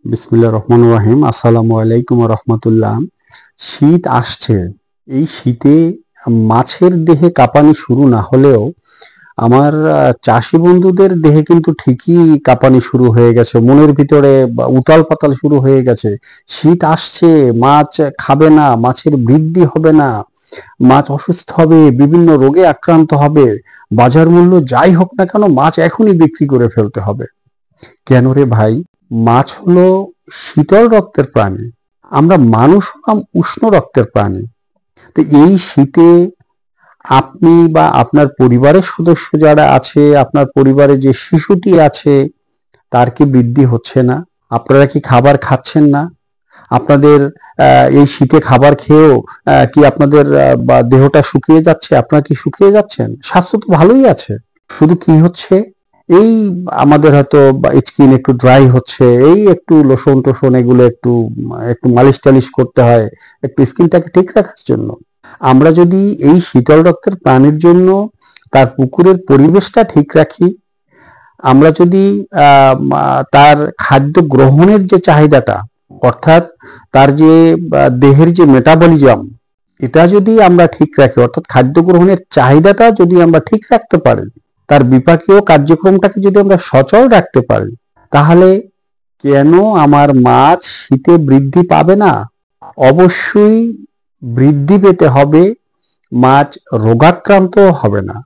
বিসমিল্লাহির রহমানির রহিম। আসসালামু আলাইকুম ওয়া রাহমাতুল্লাহ। শীত আসছে। এই শীতে মাছের দেহে কাঁপানি শুরু না হলেও আমার চাষী বন্ধুদের দেহে কিন্তু ঠিকই কাঁপানি শুরু হয়ে গেছে। মনের ভিতরে উতাল-পাতাল শুরু হয়ে গেছে। শীত আসছে, মাছ খাবে না, মাছের বৃদ্ধি হবে না, মাছ অসুস্থ হবে, বিভিন্ন রোগে আক্রান্ত হবে। বাজার মূল্য যাই হোক না কেন মাছ এখনই বিক্রি করে ফেলতে হবে। কেন রে ভাই? মাছ হলো শীতল রক্তের প্রাণী। আমরা মানুষ হলাম উষ্ণ রক্তের প্রাণী। তো এই শীতে আপনি বা আপনার পরিবারের সদস্য যারা আছে, আপনার পরিবারে যে শিশুটি আছে তার কি বৃদ্ধি হচ্ছে না? আপনারা কি খাবার খাচ্ছেন না? আপনাদের এই শীতে খাবার খেয়েও কি আপনাদের বা দেহটা শুকিয়ে যাচ্ছে? আপনারা কি শুকিয়ে যাচ্ছেন? স্বাস্থ্য তো ভালোই আছে। শুধু কি হচ্ছে, এই আমাদের হয়তো স্কিন একটু ড্রাই হচ্ছে, এই একটু লোশন টোশন এগুলো একটু একটু মালিশ টালিশ করতে হয় একটু স্কিনটাকে ঠিক রাখার জন্য। আমরা যদি এই শীতল রক্তের প্রাণীর জন্য তার পুকুরের পরিবেশটা ঠিক রাখি, আমরা যদি তার খাদ্য গ্রহণের যে চাহিদাটা, অর্থাৎ তার যে দেহের যে মেটাবলিজম, এটা যদি আমরা ঠিক রাখি, অর্থাৎ খাদ্য গ্রহণের চাহিদাটা যদি আমরা ঠিক রাখতে পারি, তার বিপাকীয় কার্যক্রমটাকে যদি আমরা সচল রাখতে পারি, তাহলে কেন আমার মাছ শীতে বৃদ্ধি পাবে না? অবশ্যই বৃদ্ধি পেতে হবে, মাছ রোগাক্রান্ত হবে না।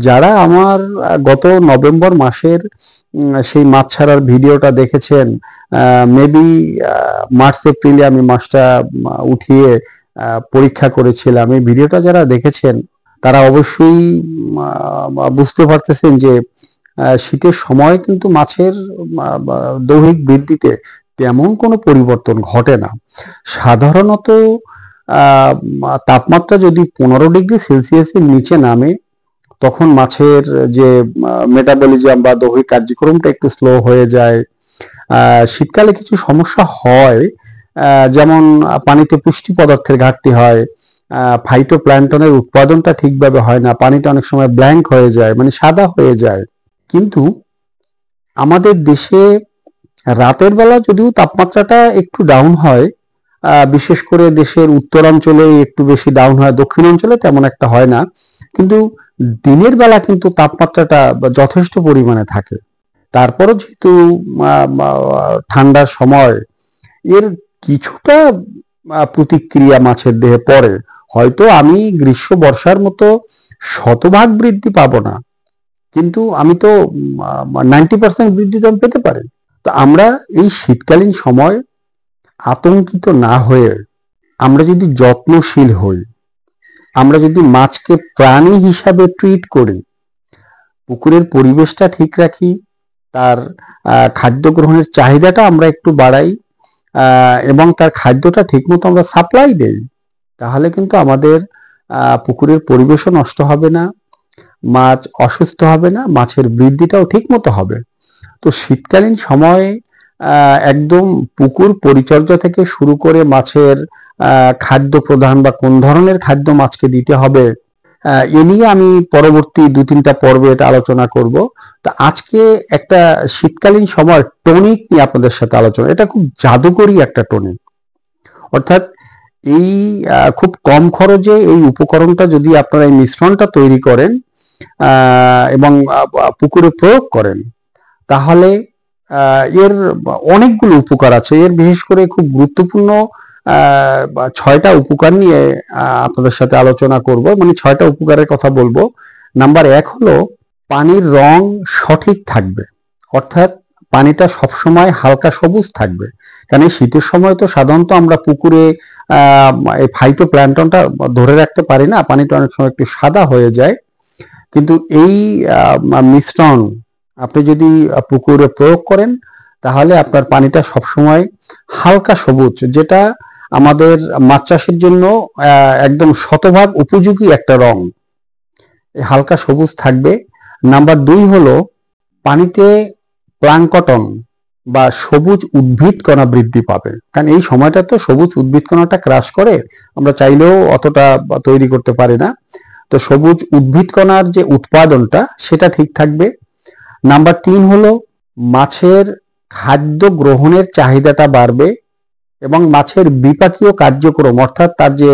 যারা আমার গত নভেম্বর মাসের সেই মাছ ছাড়ার ভিডিওটা দেখেছেন, মেবি মার্চ এপ্রিলে আমি মাছটা উঠিয়ে পরীক্ষা করেছিলাম, এই ভিডিওটা যারা দেখেছেন তারা অবশ্যই বুঝতে পারতেছেন যে শীতের সময় কিন্তু মাছের দৈহিক বৃদ্ধিতে তেমন কোনো পরিবর্তন ঘটে না। সাধারণত তাপমাত্রা যদি 15 ডিগ্রি সেলসিয়াসের নিচে নামে তখন মাছের যে মেটাবলিজম বা দৈহিক কার্যক্রমটা একটু স্লো হয়ে যায়। শীতকালে কিছু সমস্যা হয়, যেমন পানিতে পুষ্টি পদার্থের ঘাটতি হয়, ফাইটোপ্ল্যাঙ্কটনের উৎপাদনটা ঠিকভাবে হয় না, পানিটা অনেক সময় ব্ল্যাঙ্ক হয়ে যায়, মানে সাদা হয়ে যায়। কিন্তু আমাদের দেশে রাতের বেলা যদিও তাপমাত্রাটা একটু ডাউন হয়, বিশেষ করে দেশের উত্তরাঞ্চলে একটু বেশি ডাউন হয়, দক্ষিণাঞ্চলে তেমন একটা হয় না, কিন্তু দিনের বেলা কিন্তু তাপমাত্রাটা যথেষ্ট পরিমাণে থাকে। তারপরও যেহেতু ঠান্ডার সময় এর কিছুটা প্রতিক্রিয়া মাছের দেহে পড়ে। হয়তো আমি গ্রীষ্ম বর্ষার মতো শতভাগ বৃদ্ধি পাবো না, কিন্তু আমি তো 90% বৃদ্ধি তো আমি পেতে পারি। তো আমরা এই শীতকালীন সময় আতঙ্কিত না হয়ে আমরা যদি যত্নশীল হই, আমরা যদি মাছকে প্রাণী হিসাবে ট্রিট করি, পুকুরের পরিবেশটা ঠিক রাখি, তার খাদ্য গ্রহণের চাহিদাটা আমরা একটু বাড়াই, এবং তার খাদ্যটা ঠিকমতো আমরা সাপ্লাই দেই, তাহলে কিন্তু আমাদের পুকুরের পরিবেশও নষ্ট হবে না, মাছ অসুস্থ হবে না, মাছের বৃদ্ধিটাও ঠিকমতো হবে। তো শীতকালীন সময়ে একদম পুকুর পরিচর্যা থেকে শুরু করে মাছের খাদ্য প্রদান বা কোন ধরনের খাদ্য মাছকে দিতে হবে, এ নিয়ে আমি পরবর্তী 2-3টা পর্বে এটা আলোচনা করব। তো আজকে একটা শীতকালীন সময় টনিক নিয়ে আপনাদের সাথে আলোচনা। এটা খুব জাদুকরী একটা টনিক, অর্থাৎ এই খুব কম খরচে এই উপকরণটা যদি আপনারা এই মিশ্রণটা তৈরি করেন এবং পুকুরে প্রয়োগ করেন, তাহলে এর অনেকগুলো উপকার আছে। এর বিশেষ করে খুব গুরুত্বপূর্ণ 6টা উপকার নিয়ে আপনাদের সাথে আলোচনা করব, মানে 6টা উপকারের কথা বলবো। নাম্বার 1 হলো পানির রং সঠিক থাকবে, অর্থাৎ পানিটা সবসময় হালকা সবুজ থাকবে। কারণ এই শীতের সময় তো সাধারণত আমরা পুকুরে এই ফাইটোপ্ল্যাঙ্কটনটা ধরে রাখতে পারি না, পানিটা অনেক সময় একটু সাদা হয়ে যায়। কিন্তু এই মিশ্রণ আপনি যদি পুকুরে প্রয়োগ করেন, তাহলে আপনার পানিটা সবসময় হালকা সবুজ, যেটা আমাদের মাছ চাষের জন্য একদম শতভাগ উপযোগী একটা রং, হালকা সবুজ থাকবে। নাম্বার 2 হলো পানিতে প্লাঙ্কটন বা সবুজ উদ্ভিদ কণা বৃদ্ধি পাবে, কারণ এই সময়টা তো সবুজ উদ্ভিদ কণাটা ক্রাশ করে, আমরা চাইলেও অতটা তৈরি করতে পারি না। তো সবুজ উদ্ভিদ কণার যে উৎপাদনটা সেটা ঠিক থাকবে। নাম্বার 3 হলো মাছের খাদ্য গ্রহণের চাহিদাটা বাড়বে এবং মাছের বিপাকীয় কার্যক্রম অর্থাৎ তার যে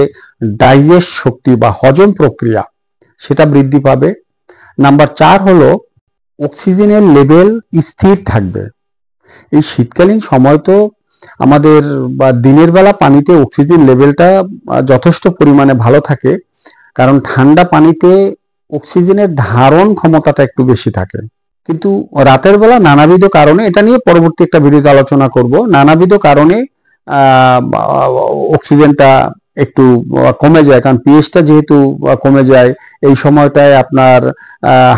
ডাইজেস্ট শক্তি বা হজম প্রক্রিয়া সেটা বৃদ্ধি পাবে। নাম্বার 4 হলো অক্সিজেনের লেভেল স্থির থাকবে। এই শীতকালীন সময় তো আমাদের বা দিনের বেলা পানিতে অক্সিজেন লেভেলটা যথেষ্ট পরিমাণে ভালো থাকে, কারণ ঠান্ডা পানিতে অক্সিজেনের ধারণ ক্ষমতাটা একটু বেশি থাকে। কিন্তু রাতের বেলা নানাবিধ কারণে, এটা নিয়ে পরবর্তী একটা ভিডিওতে আলোচনা করব, নানাবিধ কারণে অক্সিজেনটা একটু কমে যায়, কারণ পিএইচটা যেহেতু কমে যায় এই সময়টায় আপনার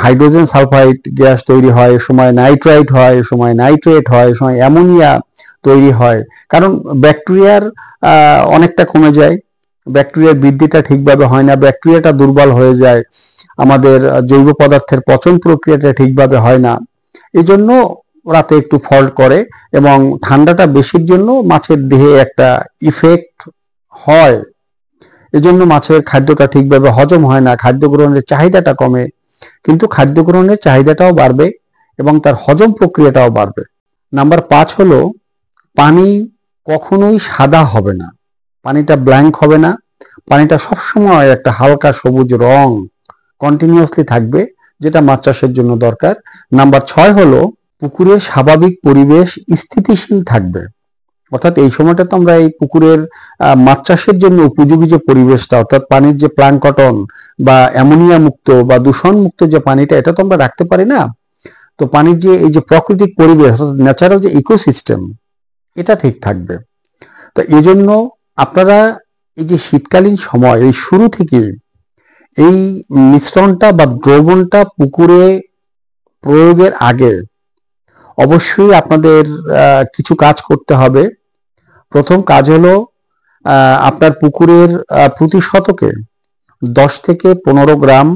হাইড্রোজেন সালফাইড গ্যাস তৈরি হয়, এ সময় নাইট্রাইট হয়, এ সময় নাইট্রেট হয়, এ সময় অ্যামোনিয়া তৈরি হয়, কারণ ব্যাকটেরিয়ার অনেকটা কমে যায়, ব্যাকটেরিয়ার বৃদ্ধিটা ঠিকভাবে হয় না, ব্যাকটেরিয়াটা দুর্বল হয়ে যায়, আমাদের জৈব পদার্থের পচন প্রক্রিয়াটা ঠিকভাবে হয় না, এই জন্য রাতে একটু ফল্ট করে এবং ঠান্ডাটা বেশির জন্য মাছের দেহে একটা ইফেক্ট হয়। এজন্য মাছের খাদ্যটা ঠিকভাবে হজম হয় না, খাদ্য গ্রহণের চাহিদাটা কমে, কিন্তু খাদ্য গ্রহণের চাহিদাটাও বাড়বে এবং তার হজম প্রক্রিয়াটাও বাড়বে। নাম্বার 5 হলো পানি কখনোই সাদা হবে না, পানিটা ব্ল্যাঙ্ক হবে না, পানিটা সবসময় একটা হালকা সবুজ রং কন্টিনিউয়াসলি থাকবে, যেটা মাছ চাষের জন্য দরকার। নাম্বার 6 হলো পুকুরের স্বাভাবিক পরিবেশ স্থিতিশীল থাকবে, অর্থাৎ এই সময়টা তো আমরা এই পুকুরের মাছ চাষের জন্য উপযোগী যে পরিবেশটা, অর্থাৎ পানির যে প্লাঙ্কটন বা অ্যামোনিয়া মুক্ত বা দূষণ মুক্ত যে পানিটা, এটা তো আমরা রাখতে পারি না। তো পানির যে এই যে প্রাকৃতিক পরিবেশ অর্থাৎ ন্যাচারাল যে ইকোসিস্টেম, এটা ঠিক থাকবে। তো এই জন্য আপনারা এই যে শীতকালীন সময় এই শুরু থেকে এই মিশ্রণটা বা দ্রবণটা পুকুরে প্রয়োগের আগে অবশ্যই আপনাদের কিছু কাজ করতে হবে। প্রথম কাজ হলো আপনার পুকুরের প্রতি শতকে 10 থেকে 15 গ্রাম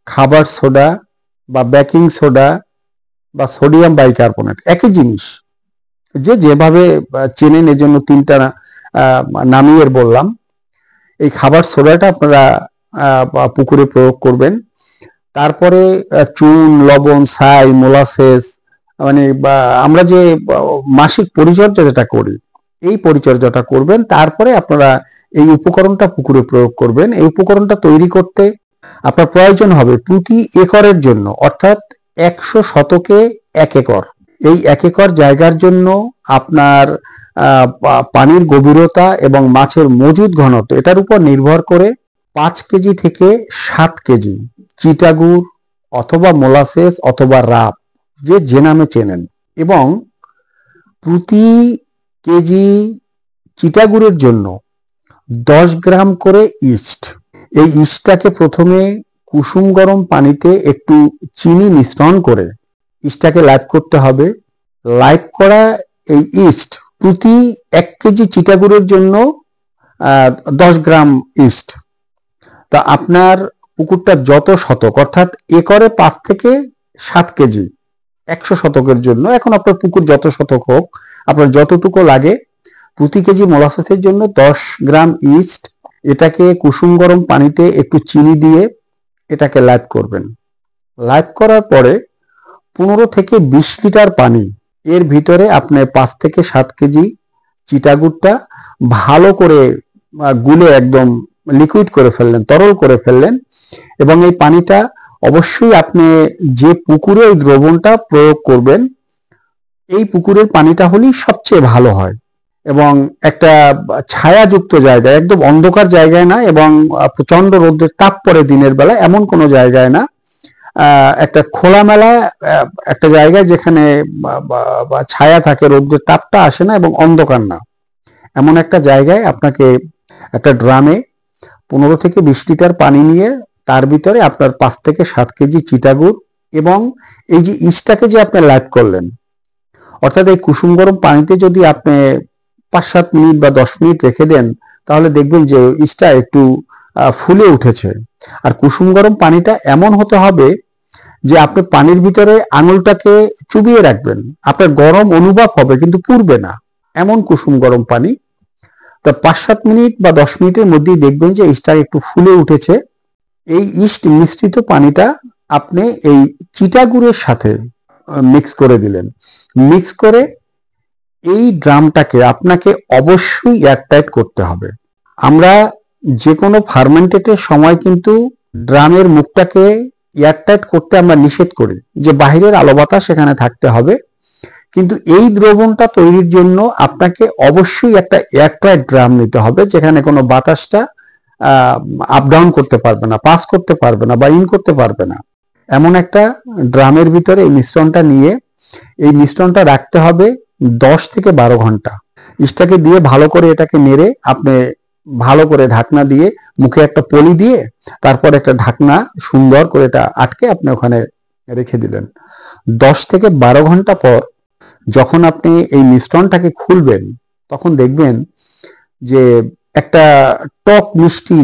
খাবার সোডা বা বেকিং সোডা বা সোডিয়াম বাইকার্বনেট, একই জিনিস, যে যেভাবে চেনেন এজন্য 3টা নামিয়ে বললাম, এই খাবার সোডাটা আপনারা পুকুরে প্রয়োগ করবেন। তারপরে চুন, লবণ, ছাই, মোলাসেস, মানে আমরা যে মাসিক পরিচর্যা যেটা করি এই পরিচর্যাটা করবেন। তারপরে আপনারা এই উপকরণটা পুকুরে প্রয়োগ করবেন। এই উপকরণটা তৈরি করতে আপনার প্রয়োজন হবে প্রতি একরের জন্য, অর্থাৎ 100 শতকে 1 একর, এই 1 একর জায়গার জন্য আপনার পানির গভীরতা এবং মাছের মজুদ ঘনত্ব এটার উপর নির্ভর করে 5 কেজি থেকে 7 কেজি চিটাগুড় অথবা মোলাসেস অথবা রাব, যে নামে চেনেন, এবং প্রতি কেজি চিটাগুড়ের জন্য 10 গ্রাম করে ইস্ট। এই ইস্টটাকে প্রথমে কুসুম গরম পানিতে একটু চিনি মিশ্রণ করে ইস্টটাকে লাইভ করতে হবে। লাইভ করা এই ইস্ট প্রতি 1 কেজি চিটাগুড়ের জন্য 10 গ্রাম ইস্ট। তা আপনার পুকুরটা যত শতক, অর্থাৎ একরে 5 থেকে 7 কেজি 100 শতকের জন্য, এখন আপনার পুকুর যত শতক হোক, আপনার যতটুকু লাগে, প্রতি কেজি মোলাসেসের জন্য 10 গ্রাম ইস্ট, এটাকে কুসুম গরম পানিতে একটু চিনি দিয়ে এটাকে লাইভ করবেন। লাইভ করার পরে 15 থেকে 20 লিটার পানি, এর ভিতরে আপনি 5 থেকে 7 কেজি চিটাগুড়টা ভালো করে গুলে একদম লিকুইড করে ফেললেন, তরল করে ফেললেন, এবং এই পানিটা অবশ্যই আপনি যে পুকুরে এই দ্রবণটা প্রয়োগ করবেন এই পুকুরের পানিটা হলেই সবচেয়ে ভালো হয়, এবং একটা ছায়াযুক্ত জায়গায়, একদম অন্ধকার জায়গায় না, এবং প্রচন্ড রোদের তাপ পড়ে দিনের বেলা এমন কোনো জায়গায় না, একটা খোলামেলা একটা জায়গায় যেখানে ছায়া থাকে, রোদের তাপটা আসে না এবং অন্ধকার না, এমন একটা জায়গায় আপনাকে একটা ড্রামে 15 থেকে 20 লিটার পানি নিয়ে তার ভিতরে আপনার 5 থেকে 7 কেজি চিটাগুড় এবং এই যে ইস্টটাকে যে আপনি লাইভ করলেন, অর্থাৎ এই কুসুম গরম পানিতে যদি আপনি 5-7 মিনিট বা 10 মিনিট রেখে দেন, তাহলে দেখবেন যে ইস্টটা একটু ফুলে উঠেছে। আর কুসুম গরম পানিটা এমন হতে হবে যে আপনি পানির ভিতরে আঙুলটাকে চুবিয়ে রাখবেন, আপনার গরম অনুভব হবে কিন্তু পুড়বে না, এমন কুসুম গরম পানি। তো 5-7 মিনিট বা 10 মিনিটের মধ্যেই দেখবেন যে ইস্টটা একটু ফুলে উঠেছে। এই ইস্ট মিশ্রিত পানিটা আপনি এই চিটাগুড়ের সাথে মিক্স করে দিলেন। মিক্স করে এই ড্রামটাকে আপনাকে অবশ্যই এয়ারটাইট করতে হবে। আমরা যে কোনো ফার্মেন্টেটের সময় কিন্তু ড্রামের মুখটাকে এয়ারটাইট করতে আমরা নিষেধ করি, যে বাহিরের আলো বাতাস সেখানে থাকতে হবে। কিন্তু এই দ্রবণটা তৈরির জন্য আপনাকে অবশ্যই একটা এয়ারটাইট ড্রাম নিতে হবে, যেখানে কোনো বাতাসটা আপ ডাউন করতে পারবে না, পাস করতে পারবে না বা ইন করতে পারবে না। এমন একটা ড্রামের ভিতরে এই মিশ্রণটা নিয়ে এই মিশ্রণটা রাখতে হবে 10 থেকে 12 ঘন্টা। ইস্টটাকে দিয়ে ভালো করে এটাকে নেড়ে আপনি ভালো করে ঢাকনা দিয়ে মুখে একটা পলি দিয়ে তারপর একটা ঢাকনা সুন্দর করে এটা আটকে আপনি ওখানে রেখে দিলেন। 10 থেকে 12 ঘন্টা পর যখন আপনি এই মিশ্রণটাকে খুলবেন, তখন দেখবেন যে একটা টক মিষ্টি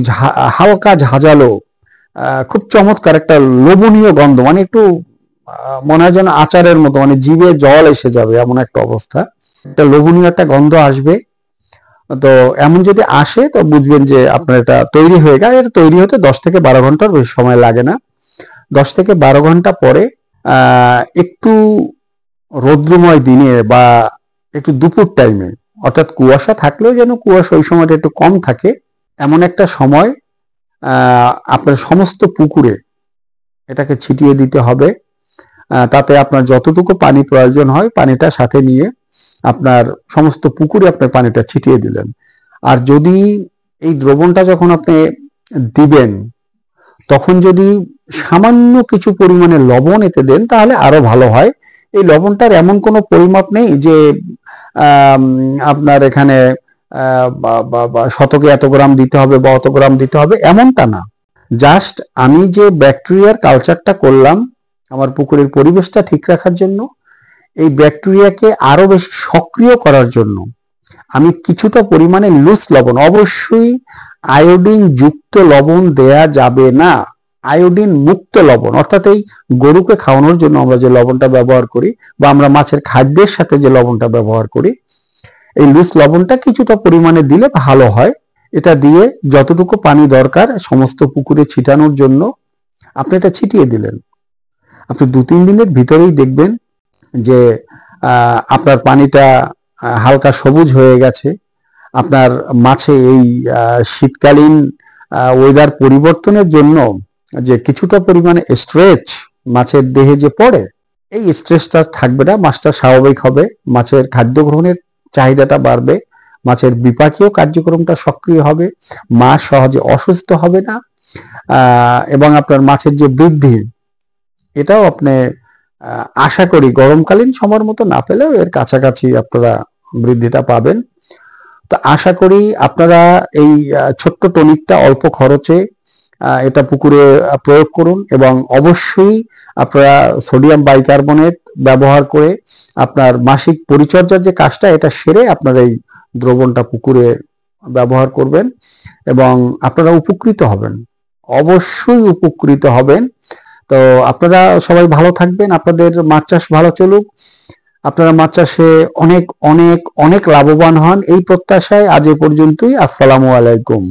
হালকা ঝাঁঝালো খুব চমৎকার একটা লোভনীয় গন্ধ, মানে একটু মনে হয় যেন আচারের মতো, মানে জিভে জল এসে যাবে এমন একটা অবস্থা, একটা লোভনীয় একটা গন্ধ আসবে। তো এমন যদি আসে তো বুঝবেন যে আপনার এটা তৈরি হয়ে গেছে। এটা তৈরি হতে 10 থেকে 12 ঘন্টার বেশি সময় লাগে না। 10 থেকে 12 ঘন্টা পরে একটু রৌদ্রময় দিনে বা একটু দুপুর টাইমে, অর্থাৎ কুয়াশা থাকলেও যেন কুয়াশা ওই সময়টা একটু কম থাকে, এমন একটা সময় আপনার সমস্ত পুকুরে এটাকে ছিটিয়ে দিতে হবে। তাতে আপনার যতটুকু পানি প্রয়োজন হয় পানিটা সাথে নিয়ে আপনার সমস্ত পুকুরে আপনার পানিটা ছিটিয়ে দিলেন। আর যদি এই দ্রবণটা যখন আপনি দিবেন তখন যদি সামান্য কিছু পরিমাণে লবণ এতে দেন তাহলে আরো ভালো হয়। এই লবণটার এমন কোনো পরিমাপ নেই যে আপনার এখানে শতকে এত গ্রাম দিতে হবে বা অত গ্রাম দিতে হবে, এমনটা না। জাস্ট আমি যে ব্যাকটেরিয়ার কালচারটা করলাম আমার পুকুরের পরিবেশটা ঠিক রাখার জন্য, এই ব্যাকটেরিয়াকে আরো বেশি সক্রিয় করার জন্য আমি কিছুটা পরিমাণে লুজ লবণ, অবশ্যই আয়োডিন যুক্ত লবণ দেয়া যাবে না, আয়োডিন মুক্ত লবণ, অর্থাৎ এই গরুকে খাওয়ানোর জন্য আমরা যে লবণটা ব্যবহার করি বা আমরা মাছের খাদ্যের সাথে যে লবণটা ব্যবহার করি, এই লুজ লবণটা কিছুটা পরিমাণে দিলে ভালো হয়। এটা দিয়ে যতটুকু পানি দরকার সমস্ত পুকুরে ছিটানোর জন্য আপনি এটা ছিটিয়ে দিলেন। আপনি 2-3 দিনের ভিতরেই দেখবেন যে আপনার পানিটা হালকা সবুজ হয়ে গেছে। আপনার মাছে এই শীতকালীন ওয়েদার পরিবর্তনের জন্য যে কিছুটা পরিমাণে স্ট্রেস মাছের দেহে যে পড়ে, এই স্ট্রেসটা থাকবে না, মাছটা স্বাভাবিক হবে, মাছের খাদ্য গ্রহণের চাহিদাটা বাড়বে, মাছের বিপাকীয় কার্যক্রমটা সক্রিয় হবে, মাছ সহজে অসুস্থ হবে না, এবং আপনার মাছের যে বৃদ্ধি এটাও আপনি আশা করি গরমকালীন সময়ের মতো না পেলেও এর কাছাকাছি আপনারা বৃদ্ধিটা পাবেন। তো আশা করি আপনারা এই ছোট্ট টনিকটা অল্প খরচে এটা পুকুরে প্রয়োগ করুন এবং অবশ্যই আপনারা সোডিয়াম বাইকার্বনেট ব্যবহার করে আপনার মাসিক পরিচর্যার যে কাজটা এটা সেরে আপনারা এই দ্রবণটা পুকুরে ব্যবহার করবেন এবং আপনারা উপকৃত হবেন, অবশ্যই উপকৃত হবেন। তো আপনারা সবাই ভালো থাকবেন, আপনাদের মাছ চাষ ভালো চলুক, আপনারা মাছ চাষে অনেক অনেক অনেক লাভবান হন এই প্রত্যাশায় আজ এ পর্যন্তই। আসসালামু আলাইকুম।